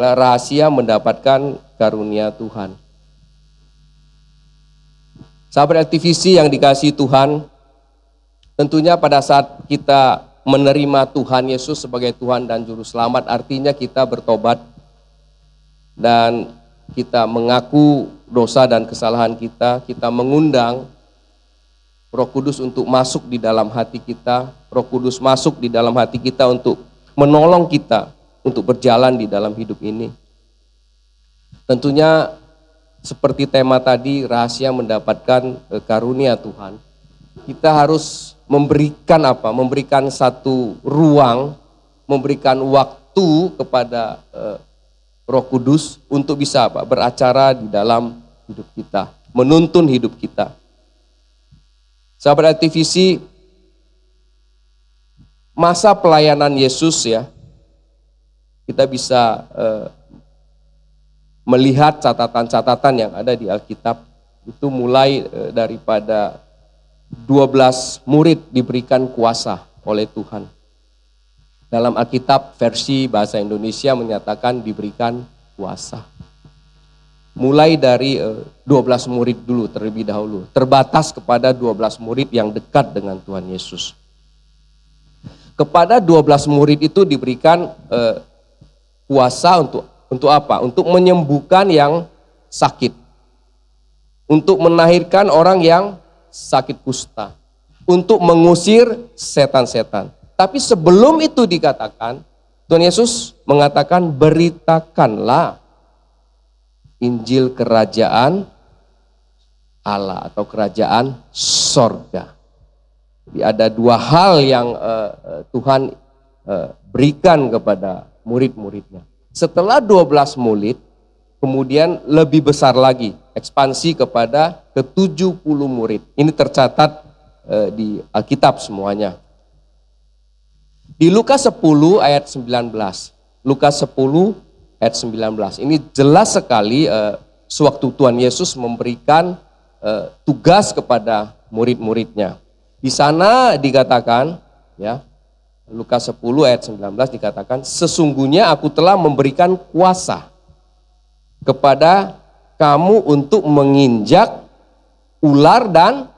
rahasia mendapatkan karunia Tuhan. Sahabat LTVC yang dikasihi Tuhan, tentunya pada saat kita menerima Tuhan Yesus sebagai Tuhan dan Juru Selamat, artinya kita bertobat dan kita mengaku dosa dan kesalahan kita. Kita mengundang Roh Kudus untuk masuk di dalam hati kita. Roh Kudus masuk di dalam hati kita untuk menolong kita untuk berjalan di dalam hidup ini. Tentunya seperti tema tadi, rahasia mendapatkan karunia Tuhan. Kita harus memberikan apa? Memberikan satu ruang, memberikan waktu kepada Roh Kudus untuk bisa apa? Beracara di dalam hidup kita, menuntun hidup kita. Sahabat LTVC, masa pelayanan Yesus ya, kita bisa melihat catatan-catatan yang ada di Alkitab. Itu mulai daripada 12 murid diberikan kuasa oleh Tuhan. Dalam Alkitab versi bahasa Indonesia menyatakan diberikan kuasa. Mulai dari 12 murid dulu terlebih dahulu. Terbatas kepada 12 murid yang dekat dengan Tuhan Yesus. Kepada 12 murid itu diberikan kuasa untuk apa? Untuk menyembuhkan yang sakit. Untuk melahirkan orang yang sakit kusta. Untuk mengusir setan-setan. Tapi sebelum itu dikatakan, Tuhan Yesus mengatakan beritakanlah Injil kerajaan Allah atau kerajaan sorga. Jadi ada dua hal yang Tuhan berikan kepada murid-muridnya. Setelah 12 murid, kemudian lebih besar lagi, ekspansi kepada ke-70 murid. Ini tercatat di Alkitab semuanya. Di Lukas 10 ayat 19. Lukas 10 ayat 19. Ini jelas sekali sewaktu Tuhan Yesus memberikan tugas kepada murid-muridnya. Di sana dikatakan ya, Lukas 10 ayat 19 dikatakan, sesungguhnya aku telah memberikan kuasa kepada kamu untuk menginjak ular dan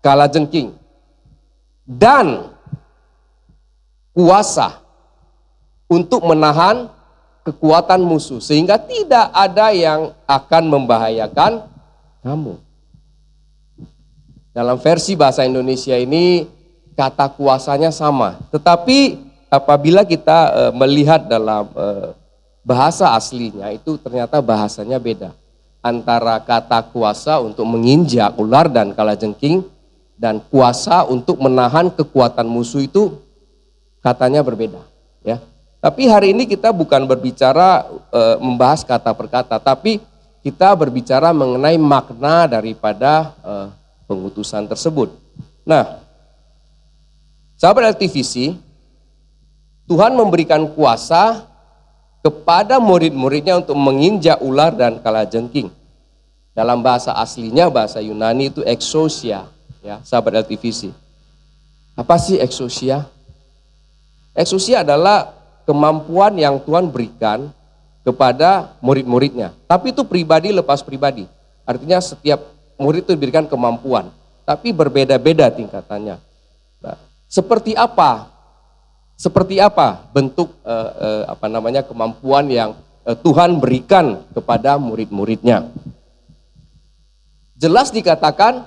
kalajengking. Dan kuasa untuk menahan kekuatan musuh. Sehingga tidak ada yang akan membahayakan kamu. Dalam versi bahasa Indonesia ini, kata kuasanya sama, tetapi apabila kita melihat dalam bahasa aslinya itu ternyata bahasanya beda. Antara kata kuasa untuk menginjak ular dan kalajengking dan kuasa untuk menahan kekuatan musuh itu katanya berbeda. Ya. Tapi hari ini kita bukan berbicara membahas kata per kata, tapi kita berbicara mengenai makna daripada pengutusan tersebut. Nah, sahabat LTVC, Tuhan memberikan kuasa kepada murid-muridnya untuk menginjak ular dan kalajengking. Dalam bahasa aslinya, bahasa Yunani itu exousia, ya, sahabat LTVC. Apa sih exousia? Exousia adalah kemampuan yang Tuhan berikan kepada murid-muridnya. Tapi itu pribadi lepas pribadi. Artinya setiap murid itu diberikan kemampuan, tapi berbeda-beda tingkatannya. Nah, seperti apa bentuk kemampuan yang Tuhan berikan kepada murid-muridnya? Jelas dikatakan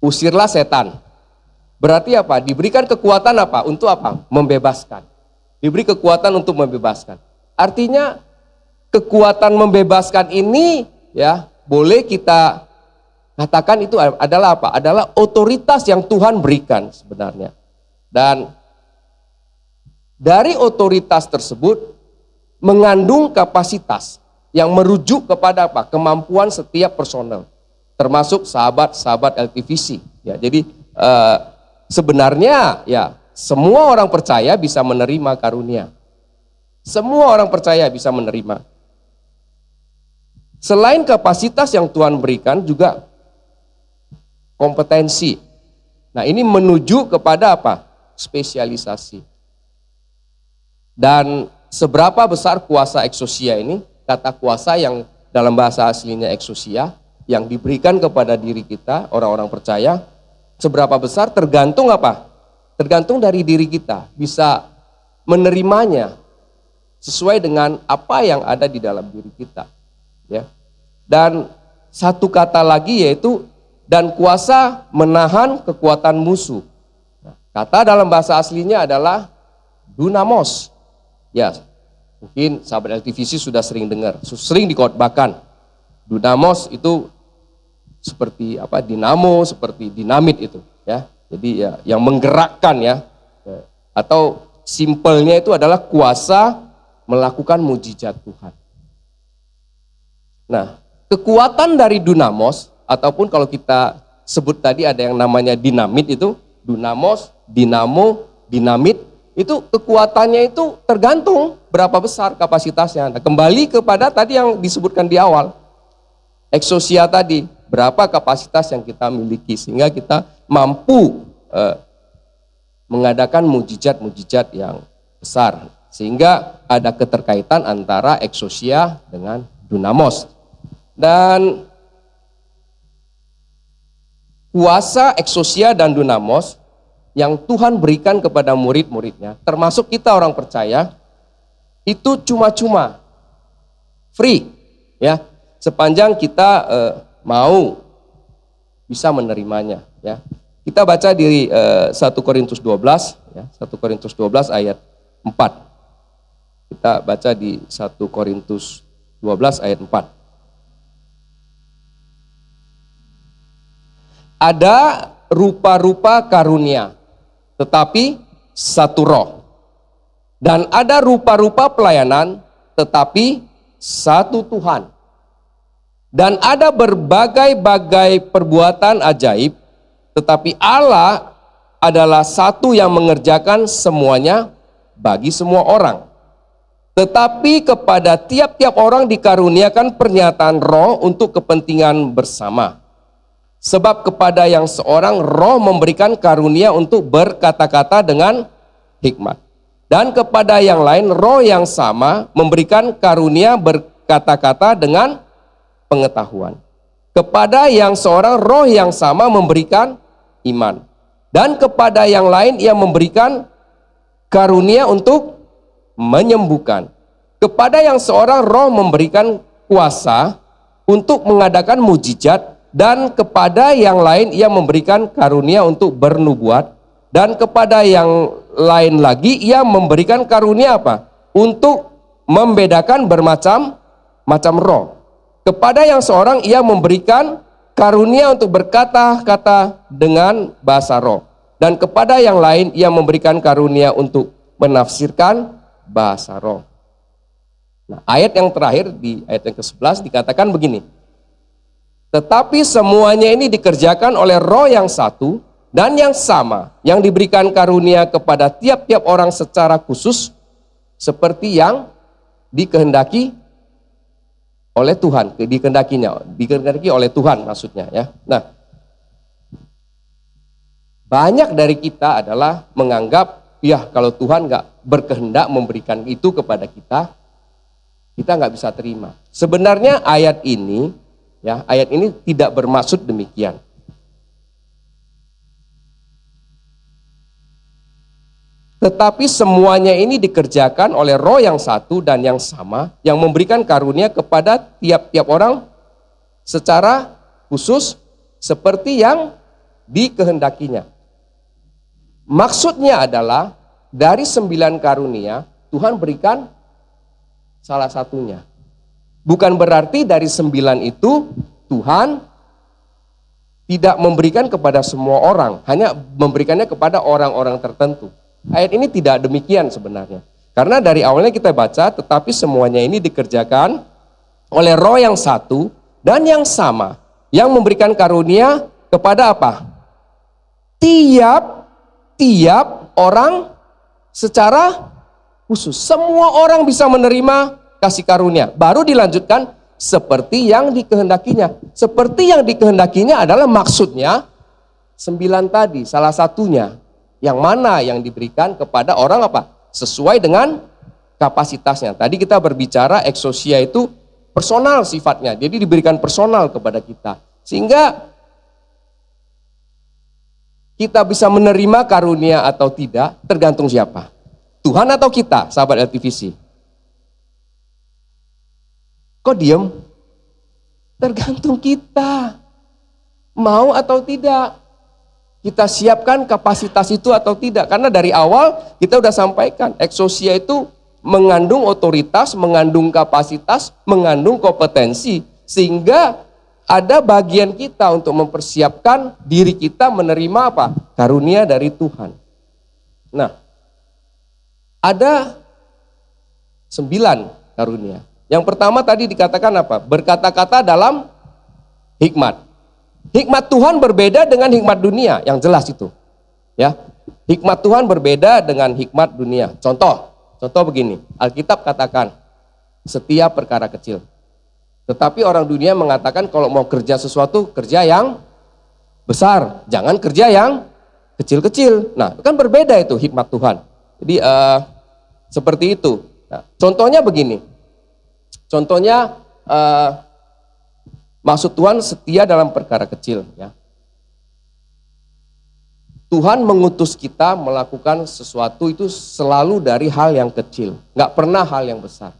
usirlah setan. Berarti apa? Diberikan kekuatan apa? Untuk apa? Membebaskan. Diberi kekuatan untuk membebaskan. Artinya kekuatan membebaskan ini ya boleh kita katakan itu adalah apa? Adalah otoritas yang Tuhan berikan sebenarnya. Dan dari otoritas tersebut mengandung kapasitas yang merujuk kepada apa? Kemampuan setiap personel, termasuk sahabat-sahabat LTVC. Ya, jadi sebenarnya ya semua orang percaya bisa menerima karunia. Semua orang percaya bisa menerima. Selain kapasitas yang Tuhan berikan juga kompetensi. Nah, ini menuju kepada apa? Spesialisasi. Dan seberapa besar kuasa ekousia ini. Kata kuasa yang dalam bahasa aslinya ekousia, yang diberikan kepada diri kita, orang-orang percaya, seberapa besar tergantung apa? Tergantung dari diri kita, bisa menerimanya sesuai dengan apa yang ada di dalam diri kita. Ya. Dan satu kata lagi yaitu, dan kuasa menahan kekuatan musuh. Nah, kata dalam bahasa aslinya adalah dunamos. Ya, mungkin sahabat LTVC sudah sering dengar, sering dikhotbahkan. Dunamos itu seperti apa? Dinamo, seperti dinamit itu, ya. Jadi ya yang menggerakkan ya. Atau simpelnya itu adalah kuasa melakukan mujizat Tuhan. Nah, kekuatan dari dunamos ataupun kalau kita sebut tadi ada yang namanya dinamit itu, dunamos, dinamo, dinamit, itu kekuatannya itu tergantung berapa besar kapasitasnya. Nah, kembali kepada tadi yang disebutkan di awal, ekousia tadi, berapa kapasitas yang kita miliki sehingga kita mampu mengadakan mujizat-mujizat yang besar. Sehingga ada keterkaitan antara ekousia dengan dunamos. Dan kuasa ekousia dan dunamos yang Tuhan berikan kepada murid-muridnya, termasuk kita orang percaya, itu cuma-cuma, free, ya, sepanjang kita mau bisa menerimanya. Ya, kita baca di 1 Korintus 12, ya, 1 Korintus 12 ayat 4. Kita baca di 1 Korintus 12 ayat 4. Ada rupa-rupa karunia, tetapi satu roh. Dan ada rupa-rupa pelayanan, tetapi satu Tuhan. Dan ada berbagai-bagai perbuatan ajaib, tetapi Allah adalah satu yang mengerjakan semuanya bagi semua orang. Tetapi kepada tiap-tiap orang dikaruniakan pernyataan roh untuk kepentingan bersama. Sebab kepada yang seorang roh memberikan karunia untuk berkata-kata dengan hikmat. Dan kepada yang lain roh yang sama memberikan karunia berkata-kata dengan pengetahuan. Kepada yang seorang roh yang sama memberikan iman. Dan kepada yang lain ia memberikan karunia untuk menyembuhkan. Kepada yang seorang roh memberikan kuasa untuk mengadakan mujizat. Dan kepada yang lain ia memberikan karunia untuk bernubuat. Dan kepada yang lain lagi ia memberikan karunia apa? Untuk membedakan bermacam-macam roh. Kepada yang seorang ia memberikan karunia untuk berkata-kata dengan bahasa roh. Dan kepada yang lain ia memberikan karunia untuk menafsirkan bahasa roh. Nah, ayat yang terakhir di ayat yang ke-11 dikatakan begini. Tetapi semuanya ini dikerjakan oleh roh yang satu dan yang sama, yang diberikan karunia kepada tiap-tiap orang secara khusus, seperti yang dikehendaki oleh Tuhan, dikehendaki oleh Tuhan maksudnya ya. Nah, banyak dari kita adalah menganggap, ya kalau Tuhan nggak berkehendak memberikan itu kepada kita nggak bisa terima. Sebenarnya ayat ini tidak bermaksud demikian. Tetapi semuanya ini dikerjakan oleh roh yang satu dan yang sama, yang memberikan karunia kepada tiap-tiap orang secara khusus seperti yang dikehendakinya. Maksudnya adalah dari 9 karunia Tuhan berikan salah satunya. Bukan berarti dari 9 itu Tuhan tidak memberikan kepada semua orang, hanya memberikannya kepada orang-orang tertentu. Ayat ini tidak demikian sebenarnya. Karena dari awalnya kita baca, tetapi semuanya ini dikerjakan oleh roh yang satu dan yang sama, yang memberikan karunia kepada apa? Tiap orang secara khusus. Semua orang bisa menerima kasih karunia. Baru dilanjutkan seperti yang dikehendakinya. Seperti yang dikehendakinya adalah maksudnya 9 tadi, salah satunya. Yang mana yang diberikan kepada orang apa? Sesuai dengan kapasitasnya. Tadi kita berbicara exousia itu personal sifatnya, jadi diberikan personal kepada kita. Sehingga kita bisa menerima karunia atau tidak tergantung siapa? Tuhan atau kita, sahabat LTVC? Kok diem? Tergantung kita. Mau atau tidak? Kita siapkan kapasitas itu atau tidak? Karena dari awal kita udah sampaikan, exousia itu mengandung otoritas, mengandung kapasitas, mengandung kompetensi. Sehingga ada bagian kita untuk mempersiapkan diri kita menerima apa? Karunia dari Tuhan. Nah, ada 9 karunia. Yang pertama tadi dikatakan apa? Berkata-kata dalam hikmat. Hikmat Tuhan berbeda dengan hikmat dunia, yang jelas itu. Ya, hikmat Tuhan berbeda dengan hikmat dunia. Contoh begini, Alkitab katakan setiap perkara kecil. Tetapi orang dunia mengatakan kalau mau kerja sesuatu, kerja yang besar, jangan kerja yang kecil-kecil. Nah, kan berbeda itu hikmat Tuhan. Jadi seperti itu. Nah, contohnya begini. Contohnya maksud Tuhan setia dalam perkara kecil, ya. Tuhan mengutus kita melakukan sesuatu itu selalu dari hal yang kecil, nggak pernah hal yang besar.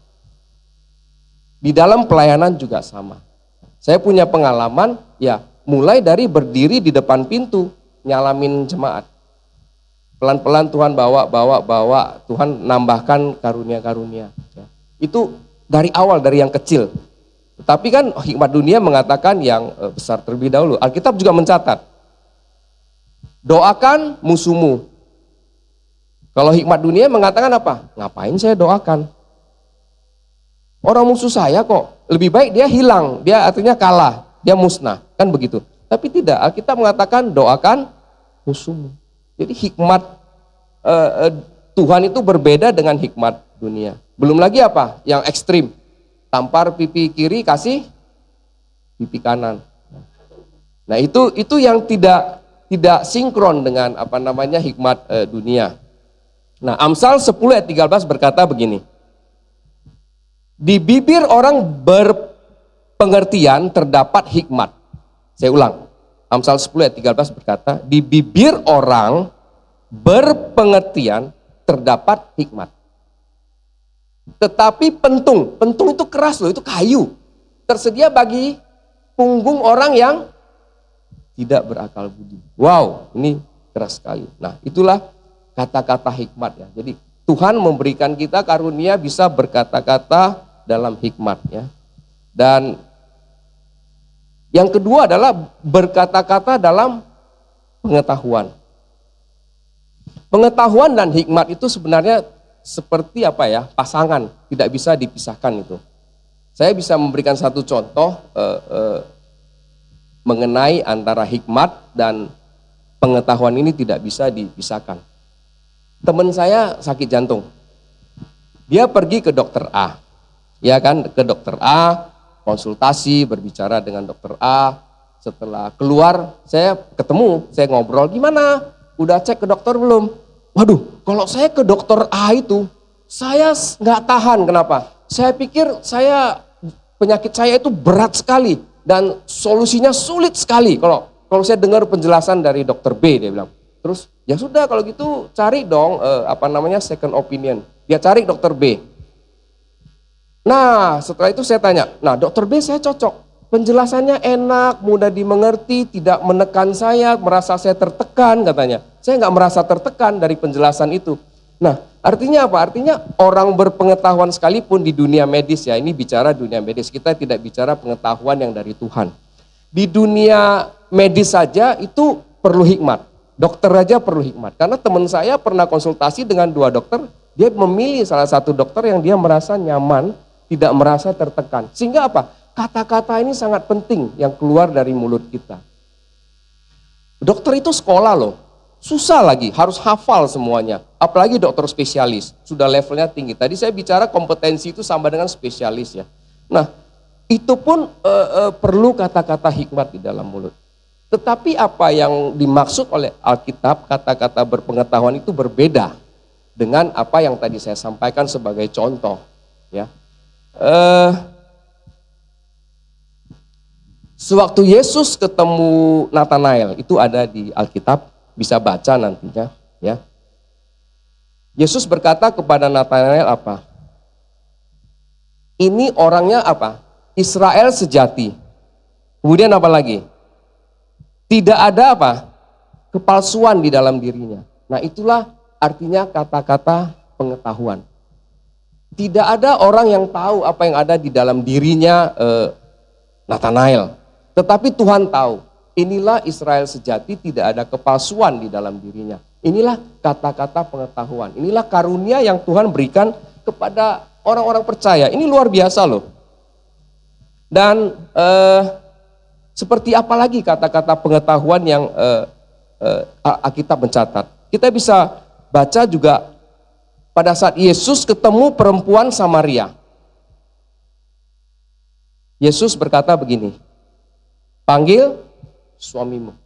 Di dalam pelayanan juga sama. Saya punya pengalaman, ya, mulai dari berdiri di depan pintu nyalamin jemaat. Pelan-pelan Tuhan bawa, Tuhan nambahkan karunia-karunia. Ya. Itu dari awal, dari yang kecil. Tapi kan hikmat dunia mengatakan yang besar terlebih dahulu. Alkitab juga mencatat, doakan musuhmu. Kalau hikmat dunia mengatakan apa? Ngapain saya doakan? Orang musuh saya kok, lebih baik dia hilang, dia artinya kalah, dia musnah, kan begitu. Tapi tidak, Alkitab mengatakan doakan musuhmu. Jadi hikmat Tuhan itu berbeda dengan hikmat dunia. Belum lagi apa? Yang ekstrim. Tampar pipi kiri, kasih pipi kanan. Nah, itu yang tidak sinkron dengan hikmat dunia. Nah, Amsal 10 ayat 13 berkata begini. Di bibir orang berpengertian terdapat hikmat. Saya ulang. Amsal 10 ayat 13 berkata, di bibir orang berpengertian terdapat hikmat. Tetapi pentung itu keras loh, itu kayu. Tersedia bagi punggung orang yang tidak berakal budi. Wow, ini keras sekali. Nah, itulah kata-kata hikmat ya. Jadi Tuhan memberikan kita karunia bisa berkata-kata dalam hikmat ya. Dan yang kedua adalah berkata-kata dalam pengetahuan. Pengetahuan dan hikmat itu sebenarnya seperti pasangan, tidak bisa dipisahkan itu. Saya bisa memberikan satu contoh mengenai antara hikmat dan pengetahuan ini tidak bisa dipisahkan. Teman saya sakit jantung, dia pergi ke dokter A, ya kan, ke dokter A, konsultasi, berbicara dengan dokter A. Setelah keluar, saya ketemu, saya ngobrol, gimana? Udah cek ke dokter belum? Waduh, kalau saya ke dokter A itu, saya nggak tahan. Kenapa? Saya pikir penyakit saya itu berat sekali dan solusinya sulit sekali. Kalau saya dengar penjelasan dari dokter B, dia bilang. Terus ya sudah kalau gitu cari dong second opinion. Dia cari dokter B. Nah, setelah itu saya tanya, nah dokter B saya cocok. Penjelasannya enak, mudah dimengerti, tidak menekan saya, merasa saya tertekan katanya. Saya nggak merasa tertekan dari penjelasan itu. Nah, artinya apa? Artinya orang berpengetahuan sekalipun di dunia medis ya, ini bicara dunia medis, kita tidak bicara pengetahuan yang dari Tuhan. Di dunia medis saja itu perlu hikmat, dokter aja perlu hikmat. Karena teman saya pernah konsultasi dengan 2 dokter, dia memilih salah satu dokter yang dia merasa nyaman, tidak merasa tertekan. Sehingga apa? Kata-kata ini sangat penting yang keluar dari mulut kita. Dokter itu sekolah loh, susah lagi, harus hafal semuanya. Apalagi dokter spesialis, sudah levelnya tinggi. Tadi saya bicara kompetensi itu sama dengan spesialis ya. Nah, itu pun perlu kata-kata hikmat di dalam mulut. Tetapi apa yang dimaksud oleh Alkitab, kata-kata berpengetahuan itu berbeda. dengan apa yang tadi saya sampaikan sebagai contoh, ya. Sewaktu Yesus ketemu Natanael, itu ada di Alkitab, bisa baca nantinya, ya. Yesus berkata kepada Natanael apa? Ini orangnya apa? Israel sejati. Kemudian apa lagi? Tidak ada apa? Kepalsuan di dalam dirinya. Nah, itulah artinya kata-kata pengetahuan. Tidak ada orang yang tahu apa yang ada di dalam dirinya Natanael. Tetapi Tuhan tahu. Inilah Israel sejati, tidak ada kepalsuan di dalam dirinya. Inilah kata-kata pengetahuan. Inilah karunia yang Tuhan berikan kepada orang-orang percaya. Ini luar biasa loh. Dan seperti apa lagi kata-kata pengetahuan yang Alkitab mencatat. Kita bisa baca juga pada saat Yesus ketemu perempuan Samaria. Yesus berkata begini, panggil suamimu.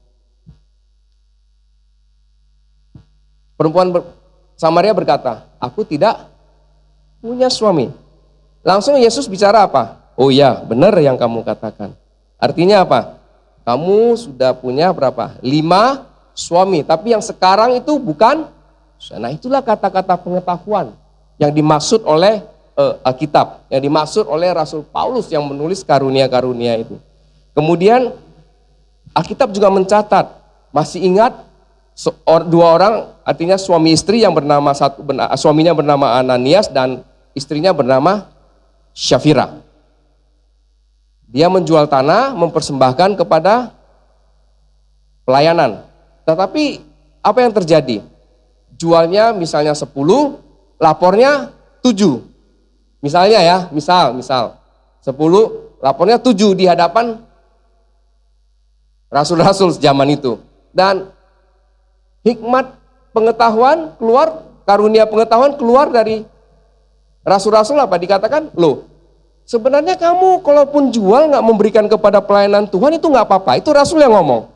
Perempuan Samaria berkata, aku tidak punya suami. Langsung Yesus bicara apa? Oh ya, benar yang kamu katakan. Artinya apa? Kamu sudah punya berapa? 5 suami, tapi yang sekarang itu bukan. Nah, itulah kata-kata pengetahuan yang dimaksud oleh Alkitab, yang dimaksud oleh Rasul Paulus yang menulis karunia-karunia itu. Kemudian Alkitab juga mencatat, masih ingat 2 orang, artinya suami istri yang suaminya bernama Ananias dan istrinya bernama Syafira. Dia menjual tanah, mempersembahkan kepada pelayanan. Tetapi apa yang terjadi? Jualnya misalnya 10, lapornya 7. Misalnya ya, misal 10, lapornya 7 di hadapan rasul-rasul zaman itu. Dan hikmat pengetahuan keluar, karunia pengetahuan keluar dari rasul-rasul apa? Dikatakan, loh, sebenarnya kamu kalaupun jual nggak memberikan kepada pelayanan Tuhan itu nggak apa-apa. Itu rasul yang ngomong.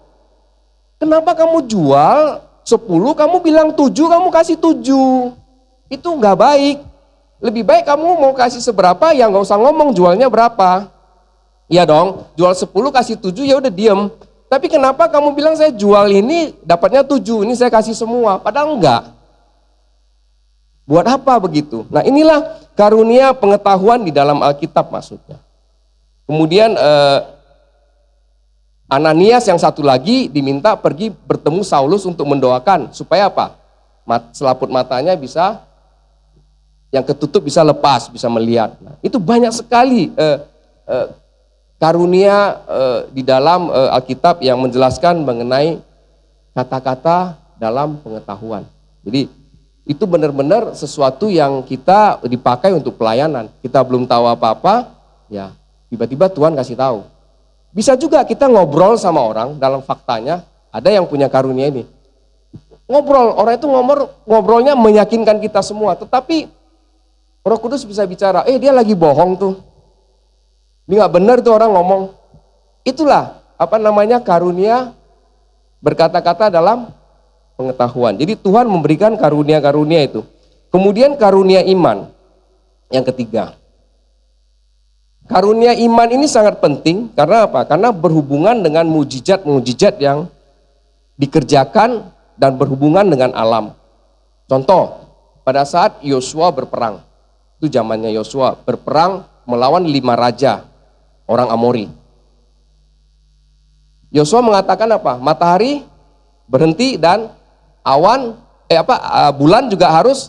Kenapa kamu jual 10, kamu bilang 7, kamu kasih 7. Itu nggak baik. Lebih baik kamu mau kasih seberapa, ya nggak usah ngomong jualnya berapa. Iya dong, jual 10 kasih 7 ya udah diem. Tapi kenapa kamu bilang saya jual ini dapatnya 7, ini saya kasih semua, padahal enggak. Buat apa begitu? Nah, inilah karunia pengetahuan di dalam Alkitab maksudnya. Kemudian Ananias yang satu lagi diminta pergi bertemu Saulus untuk mendoakan supaya apa? Selaput matanya bisa, yang ketutup bisa lepas, bisa melihat. Nah, itu banyak sekali karunia di dalam Alkitab yang menjelaskan mengenai kata-kata dalam pengetahuan. Jadi itu benar-benar sesuatu yang kita dipakai untuk pelayanan. Kita belum tahu apa-apa, ya tiba-tiba Tuhan kasih tahu. Bisa juga kita ngobrol sama orang dalam faktanya, ada yang punya karunia ini. Ngobrol, orang itu ngobrolnya meyakinkan kita semua, tetapi Roh Kudus bisa bicara, dia lagi bohong tuh. Ini gak benar tuh orang ngomong. Itulah karunia berkata-kata dalam pengetahuan. Jadi Tuhan memberikan karunia-karunia itu. Kemudian karunia iman yang ketiga. Karunia iman ini sangat penting karena apa? Karena berhubungan dengan mujizat-mujizat yang dikerjakan dan berhubungan dengan alam. Contoh, pada saat Yosua berperang, itu zamannya Yosua berperang melawan 5 raja orang Amori. Yosua mengatakan apa? Matahari berhenti dan bulan juga harus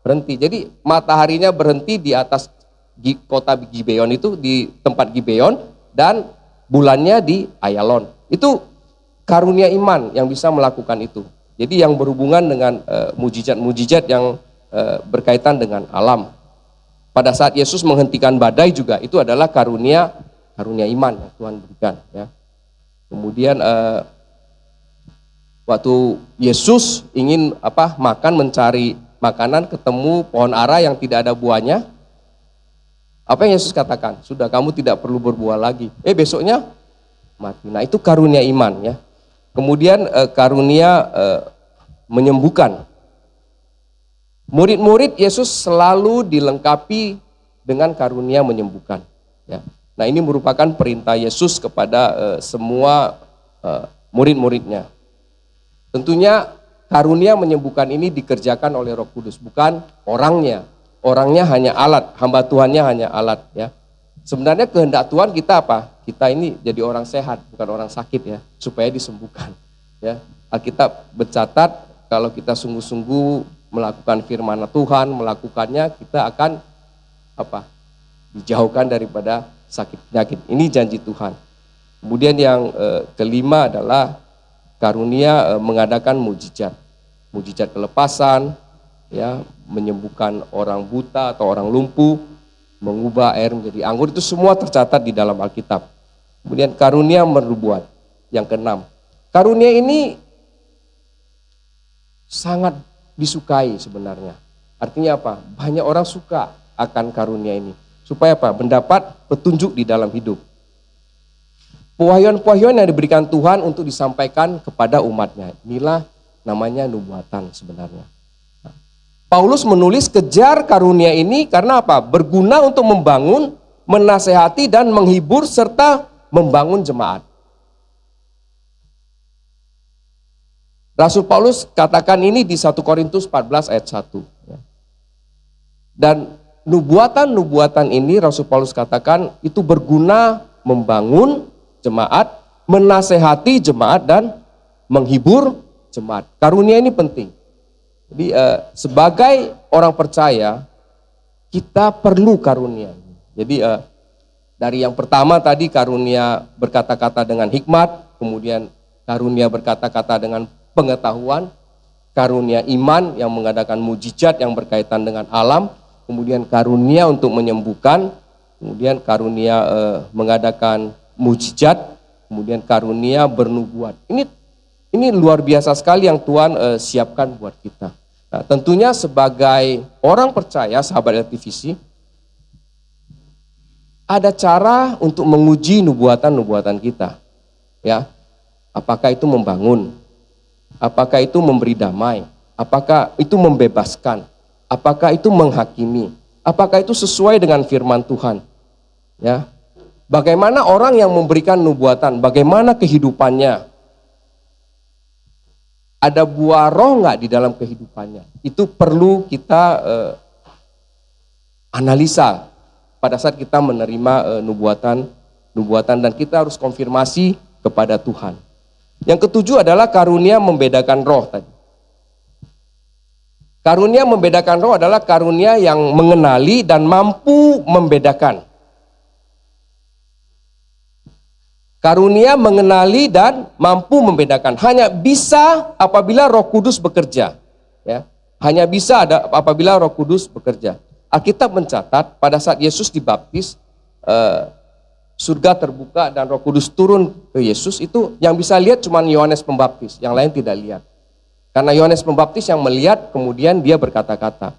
berhenti. Jadi mataharinya berhenti di atas kota Gibeon itu, di tempat Gibeon, dan bulannya di Ayalon. Itu karunia iman yang bisa melakukan itu. Jadi yang berhubungan dengan mujizat-mujizat yang berkaitan dengan alam. Pada saat Yesus menghentikan badai juga itu adalah karunia iman yang Tuhan berikan. Ya. Kemudian waktu Yesus ingin mencari makanan, ketemu pohon ara yang tidak ada buahnya. Apa yang Yesus katakan? Sudah, kamu tidak perlu berbuah lagi. Besoknya mati. Nah, itu karunia iman ya. Kemudian karunia menyembuhkan. Murid-murid Yesus selalu dilengkapi dengan karunia menyembuhkan. Ya. Nah, ini merupakan perintah Yesus kepada semua murid-muridnya. Tentunya karunia menyembuhkan ini dikerjakan oleh Roh Kudus, bukan orangnya. Orangnya hanya alat, hamba Tuhannya hanya alat. Ya. Sebenarnya kehendak Tuhan kita apa? Kita ini jadi orang sehat, bukan orang sakit ya, supaya disembuhkan. Ya. Alkitab bercatat kalau kita sungguh-sungguh melakukan firman Tuhan, melakukannya, kita akan dijauhkan daripada sakit penyakit. Ini janji Tuhan. Kemudian yang kelima adalah karunia mengadakan mujizat. Mujizat kelepasan, ya, menyembuhkan orang buta atau orang lumpuh, mengubah air menjadi anggur, itu semua tercatat di dalam Alkitab. Kemudian karunia menubuat. Yang keenam, karunia ini sangat disukai sebenarnya. Artinya apa? Banyak orang suka akan karunia ini. Supaya apa? Mendapat petunjuk di dalam hidup. Pewahyuan-pewahyuan yang diberikan Tuhan untuk disampaikan kepada umatnya. Inilah namanya nubuatan sebenarnya. Paulus menulis kejar karunia ini karena apa? Berguna untuk membangun, menasehati dan menghibur serta membangun jemaat. Rasul Paulus katakan ini di 1 Korintus 14 ayat 1. Dan nubuatan-nubuatan ini Rasul Paulus katakan itu berguna membangun jemaat, menasehati jemaat dan menghibur jemaat. Karunia ini penting. Jadi sebagai orang percaya kita perlu karunia. Jadi dari yang pertama tadi karunia berkata-kata dengan hikmat, kemudian karunia berkata-kata dengan pengetahuan, karunia iman yang mengadakan mujizat yang berkaitan dengan alam, kemudian karunia untuk menyembuhkan, kemudian karunia mengadakan mujizat, kemudian karunia bernubuat. Ini luar biasa sekali yang Tuhan siapkan buat kita. Nah, tentunya sebagai orang percaya, sahabat LTVC, ada cara untuk menguji nubuatan-nubuatan kita. Ya, apakah itu membangun? Apakah itu memberi damai? Apakah itu membebaskan? Apakah itu menghakimi? Apakah itu sesuai dengan firman Tuhan? Ya. Bagaimana orang yang memberikan nubuatan? Bagaimana kehidupannya? Ada buah roh nggak di dalam kehidupannya? Itu perlu kita analisa pada saat kita menerima nubuatan dan kita harus konfirmasi kepada Tuhan. Yang ketujuh adalah karunia membedakan roh tadi. Karunia membedakan roh adalah karunia yang mengenali dan mampu membedakan. Karunia mengenali dan mampu membedakan. Hanya bisa apabila Roh Kudus bekerja. Ya. Hanya bisa apabila Roh Kudus bekerja. Alkitab mencatat pada saat Yesus dibaptis, surga terbuka dan Roh Kudus turun ke Yesus, itu yang bisa lihat cuma Yohanes Pembaptis, yang lain tidak lihat. Karena Yohanes Pembaptis yang melihat, kemudian dia berkata-kata.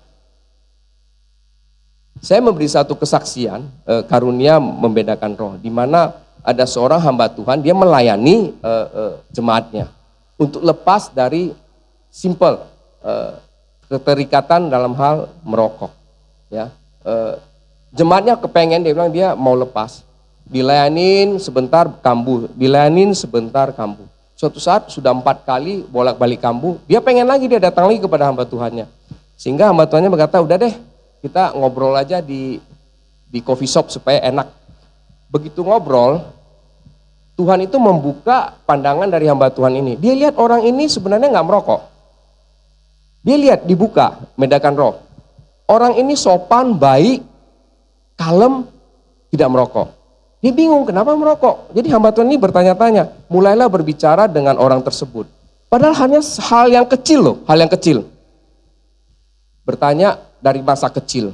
Saya memberi satu kesaksian karunia membedakan roh, di mana ada seorang hamba Tuhan, dia melayani jemaatnya untuk lepas dari simple keterikatan dalam hal merokok. Ya, jemaatnya kepengen, dia bilang dia mau lepas. Dilayanin sebentar kambuh, dilayanin sebentar kambuh. Suatu saat sudah 4 kali bolak-balik kambuh, dia pengen lagi, dia datang lagi kepada hamba Tuhannya. Sehingga hamba Tuhannya berkata, udah deh kita ngobrol aja di coffee shop supaya enak. Begitu ngobrol, Tuhan itu membuka pandangan dari hamba Tuhan ini. Dia lihat orang ini sebenarnya nggak merokok. Dia lihat, dibuka, membedakan roh. Orang ini sopan, baik, kalem, tidak merokok. Dia bingung kenapa merokok. Jadi hamba Tuhan ini bertanya-tanya, mulailah berbicara dengan orang tersebut. Padahal hanya hal yang kecil loh, hal yang kecil. Bertanya dari masa kecil.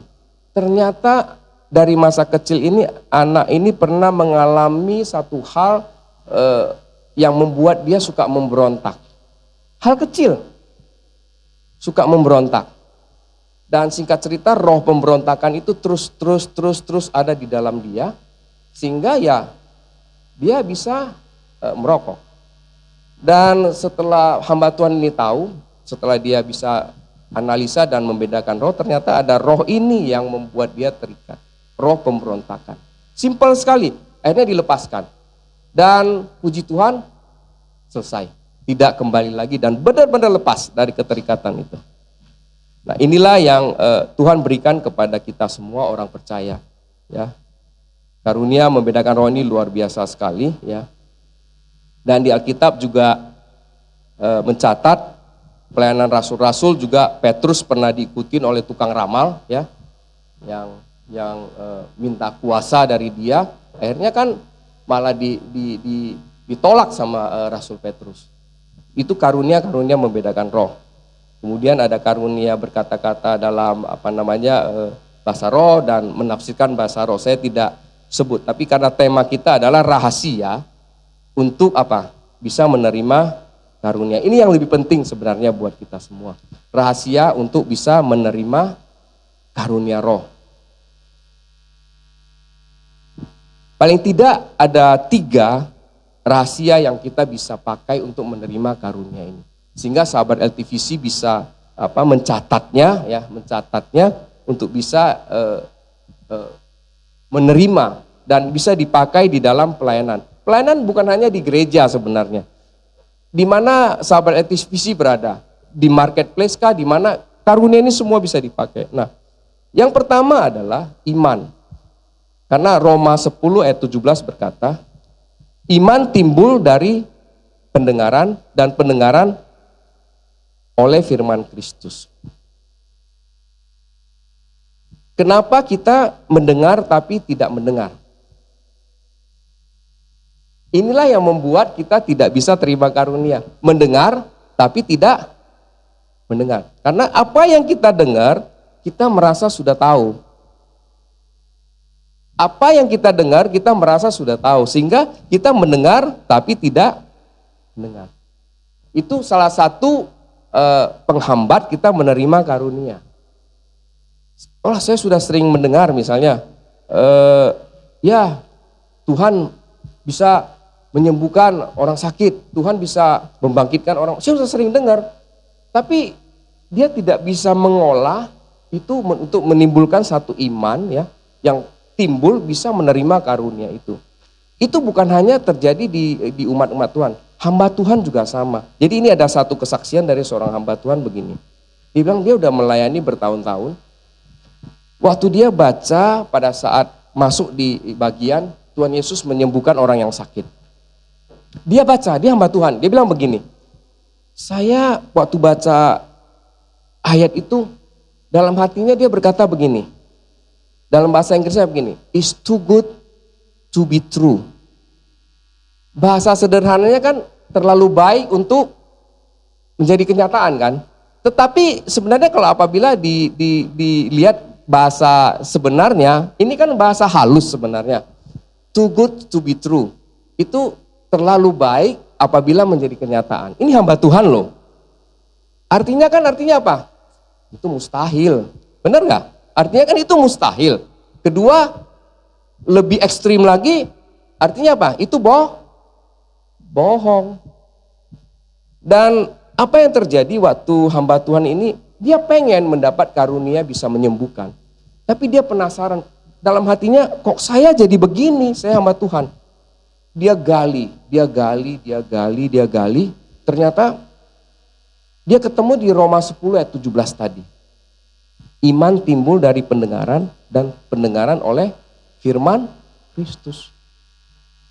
Ternyata dari masa kecil ini, anak ini pernah mengalami satu hal yang membuat dia suka memberontak. Hal kecil, suka memberontak. Dan singkat cerita, roh pemberontakan itu terus ada di dalam dia. Sehingga ya dia bisa merokok. Dan setelah hamba Tuhan ini tahu, setelah dia bisa analisa dan membedakan roh, ternyata ada roh ini yang membuat dia terikat. Roh pemberontakan. Simpel sekali, akhirnya dilepaskan. Dan puji Tuhan, selesai. Tidak kembali lagi dan benar-benar lepas dari keterikatan itu. Nah, inilah yang Tuhan berikan kepada kita semua orang percaya. Ya, karunia membedakan roh ini luar biasa sekali. Ya, dan di Alkitab juga mencatat pelayanan rasul-rasul juga Petrus pernah diikutin oleh tukang ramal, ya, yang minta kuasa dari dia. Akhirnya kan malah ditolak sama Rasul Petrus. Itu karunia membedakan roh. Kemudian ada karunia berkata-kata dalam bahasa roh dan menafsirkan bahasa roh. Saya tidak sebut, tapi karena tema kita adalah rahasia untuk bisa menerima karunia. Ini yang lebih penting sebenarnya buat kita semua. Rahasia untuk bisa menerima karunia roh. Paling tidak ada 3 rahasia yang kita bisa pakai untuk menerima karunia ini. Sehingga sahabat LTVC bisa mencatatnya untuk bisa menerima dan bisa dipakai di dalam pelayanan. Pelayanan bukan hanya di gereja sebenarnya. Di mana sahabat LTVC berada? Di marketplace kah? Di mana karunia ini semua bisa dipakai. Nah, yang pertama adalah iman. Karena Roma 10 ayat 17 berkata, iman timbul dari pendengaran dan pendengaran oleh firman Kristus. Kenapa kita mendengar tapi tidak mendengar? Inilah yang membuat kita tidak bisa terima karunia. Mendengar tapi tidak mendengar. Karena apa yang kita dengar, kita merasa sudah tahu. Apa yang kita dengar, kita merasa sudah tahu. Sehingga kita mendengar tapi tidak mendengar. Itu salah satu penghambat kita menerima karunia. Oh, saya sudah sering mendengar misalnya, ya Tuhan bisa menyembuhkan orang sakit, Tuhan bisa membangkitkan orang. Saya sudah sering dengar, tapi dia tidak bisa mengolah itu untuk menimbulkan satu iman ya yang timbul bisa menerima karunia itu. Itu bukan hanya terjadi di umat-umat Tuhan, hamba Tuhan juga sama. Jadi ini ada satu kesaksian dari seorang hamba Tuhan begini. Dia bilang dia udah melayani bertahun-tahun. Waktu dia baca pada saat masuk di bagian Tuhan Yesus menyembuhkan orang yang sakit. Dia baca, dia hamba Tuhan, dia bilang begini, saya waktu baca ayat itu, dalam hatinya dia berkata begini, dalam bahasa Inggrisnya begini, it's too good to be true. Bahasa sederhananya kan terlalu baik untuk menjadi kenyataan kan. Tetapi sebenarnya kalau apabila dilihat bahasa sebenarnya, ini kan bahasa halus sebenarnya. Too good to be true. Itu terlalu baik apabila menjadi kenyataan. Ini hamba Tuhan loh. Artinya apa? Itu mustahil. Benar nggak? Artinya kan itu mustahil. Kedua, lebih ekstrim lagi, artinya apa? Itu bohong. Dan apa yang terjadi waktu hamba Tuhan ini, dia pengen mendapat karunia bisa menyembuhkan. Tapi dia penasaran, dalam hatinya kok saya jadi begini, saya hamba Tuhan. Dia gali. Ternyata dia ketemu di Roma 10 ayat 17 tadi. Iman timbul dari pendengaran dan pendengaran oleh firman Kristus.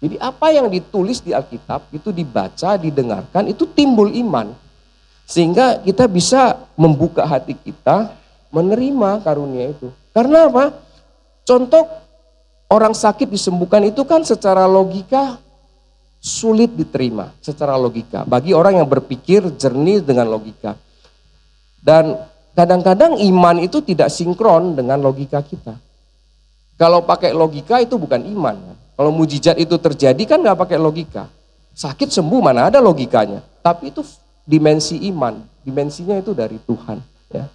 Jadi apa yang ditulis di Alkitab itu dibaca, didengarkan, itu timbul iman. Sehingga kita bisa membuka hati kita menerima karunia itu. Karena apa? Contoh orang sakit disembuhkan itu kan secara logika sulit diterima, secara logika. Bagi orang yang berpikir jernih dengan logika. Dan kadang-kadang iman itu tidak sinkron dengan logika kita. Kalau pakai logika itu bukan iman. Kalau mujizat itu terjadi kan nggak pakai logika. Sakit sembuh mana ada logikanya. Tapi itu dimensi iman, dimensinya itu dari Tuhan. Ya.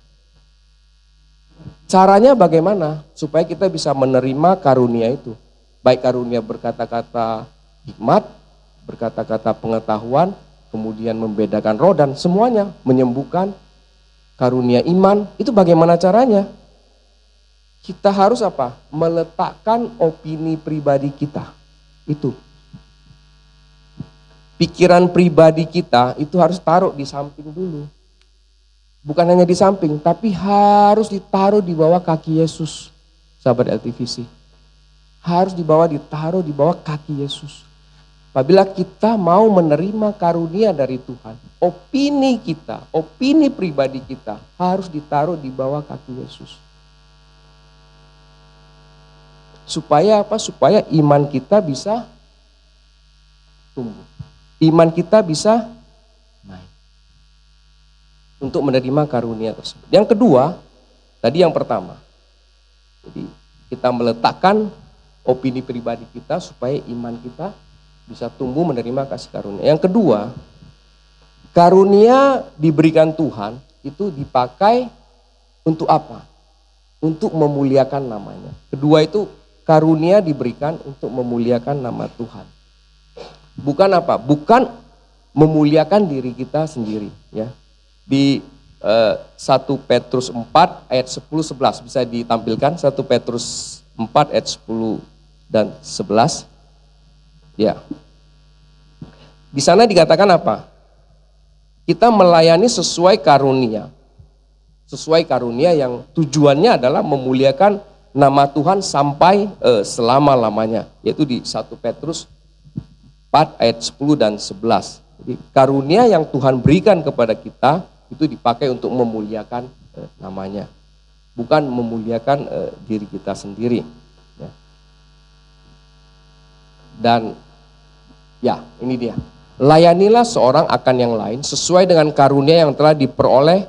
Caranya bagaimana supaya kita bisa menerima karunia itu? Baik karunia berkata-kata hikmat, berkata-kata pengetahuan, kemudian membedakan roh dan semuanya menyembuhkan, karunia iman, itu bagaimana caranya? Kita harus apa? Meletakkan opini pribadi kita. Itu. Pikiran pribadi kita itu harus taruh di samping dulu. Bukan hanya di samping, tapi harus ditaruh di bawah kaki Yesus. Sahabat LTVC. Harus ditaruh di bawah kaki Yesus. Apabila kita mau menerima karunia dari Tuhan, opini kita, opini pribadi kita harus ditaruh di bawah kaki Yesus. Supaya apa? Supaya iman kita bisa tumbuh. Iman kita bisa naik. Untuk menerima karunia tersebut. Yang kedua, tadi yang pertama. Jadi kita meletakkan opini pribadi kita supaya iman kita bisa tumbuh menerima kasih karunia. Yang kedua, karunia diberikan Tuhan itu dipakai untuk apa? Untuk memuliakan namanya. Kedua itu karunia diberikan untuk memuliakan nama Tuhan. Bukan apa? Bukan memuliakan diri kita sendiri. Ya. Di 1 Petrus 4 ayat 10-11 bisa ditampilkan. 1 Petrus 4 ayat 10 dan 11. Ya. Di sana dikatakan apa? Kita melayani sesuai karunia. Sesuai karunia yang tujuannya adalah memuliakan nama Tuhan sampai selama-lamanya. Yaitu di 1 Petrus 4 ayat 10 dan 11. Jadi karunia yang Tuhan berikan kepada kita itu dipakai untuk memuliakan namanya. Bukan memuliakan diri kita sendiri. Ya. Dan ya ini dia. Layanilah seorang akan yang lain sesuai dengan karunia yang telah diperoleh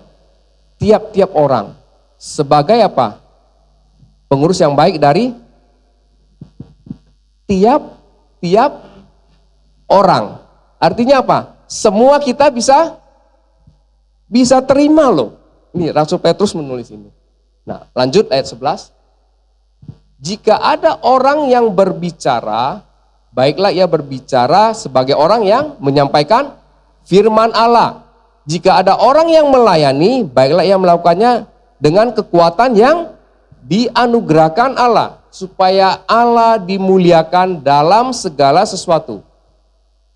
tiap-tiap orang. Sebagai apa? Pengurus yang baik dari tiap-tiap orang. Artinya apa? Semua kita bisa terima loh. Ini Rasul Petrus menulis ini. Nah, lanjut ayat 11. Jika ada orang yang berbicara, baiklah ia berbicara sebagai orang yang menyampaikan firman Allah. Jika ada orang yang melayani, baiklah ia melakukannya dengan kekuatan yang dianugerahkan Allah, supaya Allah dimuliakan dalam segala sesuatu.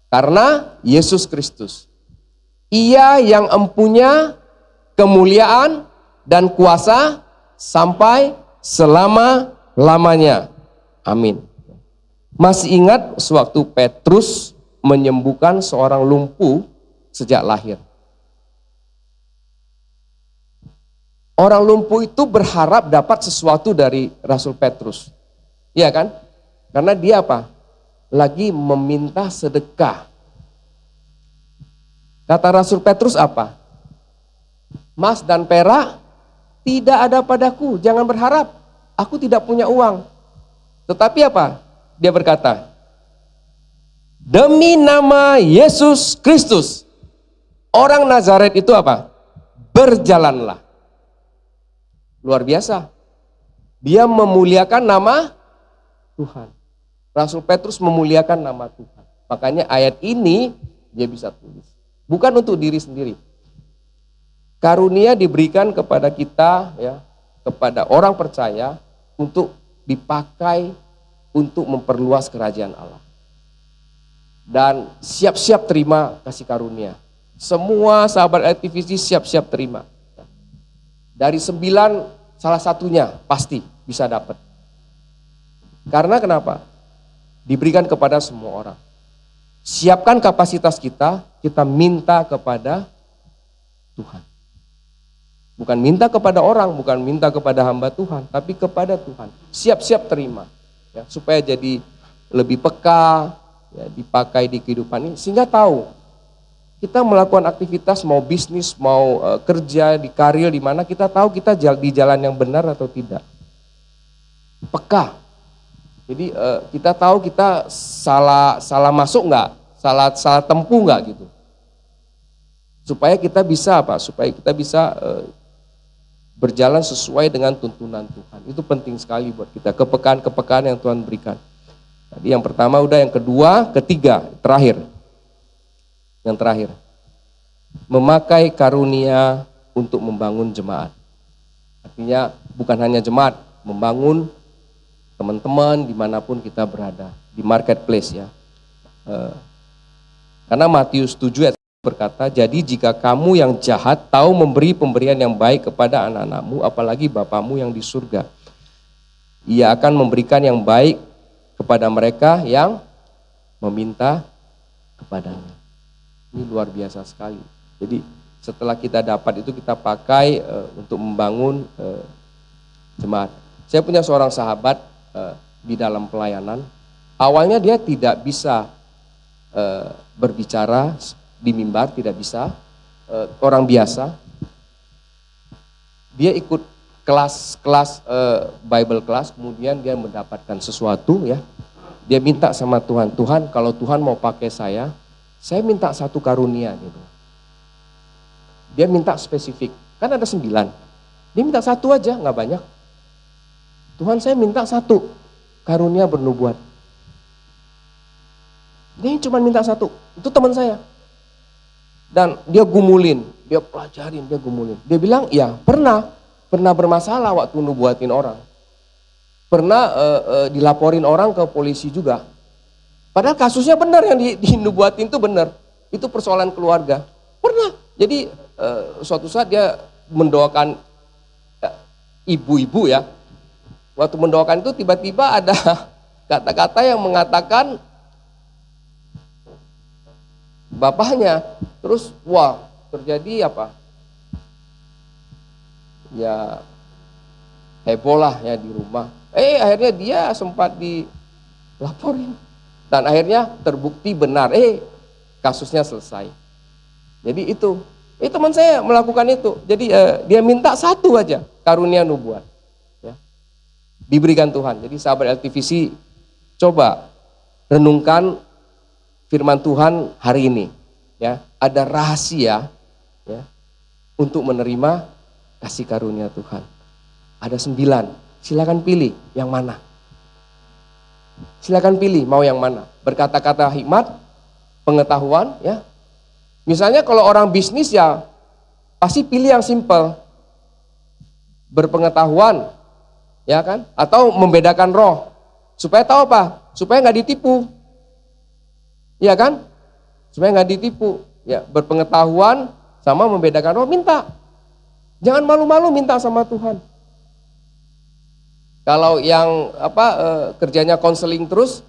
Karena Yesus Kristus, Ia yang empunya kemuliaan dan kuasa sampai selama-lamanya. Amin. Masih ingat sewaktu Petrus menyembuhkan seorang lumpuh sejak lahir. Orang lumpuh itu berharap dapat sesuatu dari Rasul Petrus. Iya kan? Karena dia apa? Lagi meminta sedekah. Kata Rasul Petrus apa? Emas dan perak tidak ada padaku, jangan berharap. Aku tidak punya uang. Tetapi apa? Dia berkata, demi nama Yesus Kristus, orang Nazaret itu apa? Berjalanlah. Luar biasa. Dia memuliakan nama Tuhan. Rasul Petrus memuliakan nama Tuhan. Makanya ayat ini dia bisa tulis. Bukan untuk diri sendiri. Karunia diberikan kepada kita, ya, kepada orang percaya untuk dipakai untuk memperluas kerajaan Allah. Dan siap-siap terima kasih karunia. Semua sahabat LTVC siap-siap terima. Dari 9 salah satunya pasti bisa dapat. Karena kenapa? Diberikan kepada semua orang. Siapkan kapasitas kita, kita minta kepada Tuhan. Bukan minta kepada orang, bukan minta kepada hamba Tuhan, tapi kepada Tuhan. Siap-siap terima, ya, supaya jadi lebih peka, ya, dipakai di kehidupan ini, sehingga tahu kita melakukan aktivitas, mau bisnis, mau kerja di karir di mana, kita tahu kita di jalan yang benar atau tidak. Peka. Jadi kita tahu kita salah masuk nggak, salah tempuh nggak gitu. Supaya kita bisa apa? Supaya kita bisa berjalan sesuai dengan tuntunan Tuhan. Itu penting sekali buat kita, kepekaan yang Tuhan berikan. Tadi yang pertama udah, yang kedua, ketiga, terakhir. Yang terakhir. Memakai karunia untuk membangun jemaat. Artinya bukan hanya jemaat, membangun teman-teman dimanapun kita berada, di marketplace ya. Karena Matius 7 ayat berkata, jadi jika kamu yang jahat tahu memberi pemberian yang baik kepada anak-anakmu, apalagi Bapamu yang di surga, Ia akan memberikan yang baik kepada mereka yang meminta kepadanya. Ini luar biasa sekali. Jadi setelah kita dapat itu kita pakai untuk membangun jemaat. Saya punya seorang sahabat di dalam pelayanan. Awalnya dia tidak bisa berbicara di mimbar, tidak bisa, orang biasa. Dia ikut kelas Bible class, kemudian dia mendapatkan sesuatu ya. Dia minta sama Tuhan, Tuhan kalau Tuhan mau pakai saya minta satu karunia gitu. Dia minta spesifik, kan ada 9. Dia minta satu aja, nggak banyak. Tuhan saya minta satu, karunia bernubuat. Dia cuma minta satu, itu teman saya. Dan dia gumulin, dia pelajarin, dia gumulin. Dia bilang, ya pernah bermasalah waktu nubuatin orang. Pernah dilaporin orang ke polisi juga. Padahal kasusnya benar yang dinubuatin itu benar. Itu persoalan keluarga. Pernah. Jadi suatu saat dia mendoakan ibu-ibu ya. Waktu mendoakan itu tiba-tiba ada kata-kata yang mengatakan bapaknya. Terus wah, terjadi apa? Ya heboh lah ya di rumah. Akhirnya dia sempat dilaporin. Dan akhirnya terbukti benar. Kasusnya selesai. Jadi itu teman saya melakukan itu. Jadi dia minta satu aja, karunia nubuat. Ya. Diberikan Tuhan. Jadi sahabat LTVC, coba renungkan firman Tuhan hari ini. Ya, ada rahasia ya untuk menerima kasih karunia Tuhan. Ada 9. Silakan pilih yang mana. Silakan pilih mau yang mana. Berkata-kata hikmat, pengetahuan ya. Misalnya kalau orang bisnis ya pasti pilih yang simple. Berpengetahuan ya kan, atau membedakan roh. Supaya tahu apa? Supaya nggak ditipu. Iya kan? Supaya nggak ditipu. Ya, berpengetahuan sama membedakan roh, minta. Jangan malu-malu minta sama Tuhan. Kalau yang kerjanya konseling terus,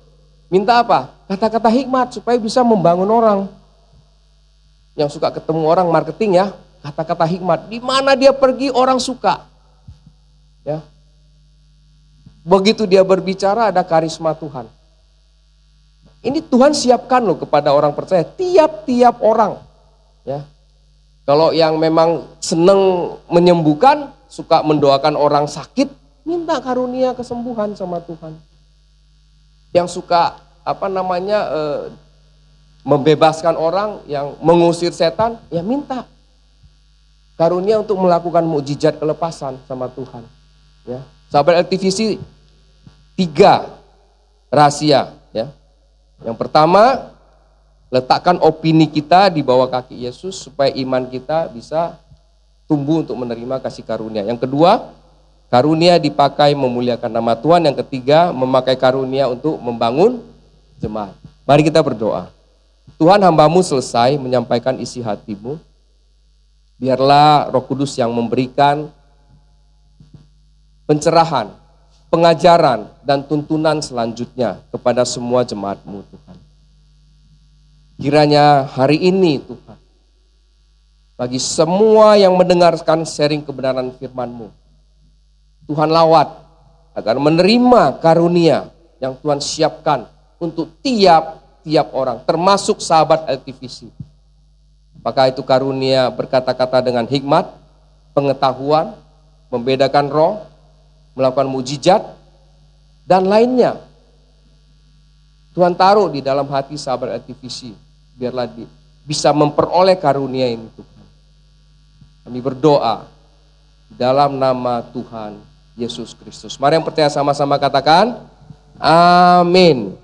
minta apa? Kata-kata hikmat supaya bisa membangun orang. Yang suka ketemu orang marketing ya, kata-kata hikmat. Di mana dia pergi orang suka. Ya. Begitu dia berbicara ada karisma Tuhan. Ini Tuhan siapkan loh kepada orang percaya, tiap-tiap orang. Ya. Kalau yang memang senang menyembuhkan, suka mendoakan orang sakit, minta karunia kesembuhan sama Tuhan. Yang suka membebaskan orang, yang mengusir setan, ya minta karunia untuk melakukan mukjizat kelepasan sama Tuhan. Ya. Sahabat LTVC, 3 rahasia. Ya. Yang pertama, letakkan opini kita di bawah kaki Yesus supaya iman kita bisa tumbuh untuk menerima kasih karunia. Yang kedua, karunia dipakai memuliakan nama Tuhan. Yang ketiga, memakai karunia untuk membangun jemaat. Mari kita berdoa. Tuhan, hamba-Mu selesai menyampaikan isi hati-Mu. Biarlah Roh Kudus yang memberikan pencerahan, pengajaran, dan tuntunan selanjutnya kepada semua jemaat-Mu Tuhan. Kiranya hari ini Tuhan, bagi semua yang mendengarkan sharing kebenaran firman-Mu, Tuhan lawat agar menerima karunia yang Tuhan siapkan untuk tiap-tiap orang, termasuk sahabat LTVC. Apakah itu karunia berkata-kata dengan hikmat, pengetahuan, membedakan roh, melakukan mujizat, dan lainnya. Tuhan taruh di dalam hati sahabat LTVC, biarlah bisa memperoleh karunia ini Tuhan. Kami berdoa dalam nama Tuhan Yesus Kristus. Mari yang percaya sama-sama katakan, amin.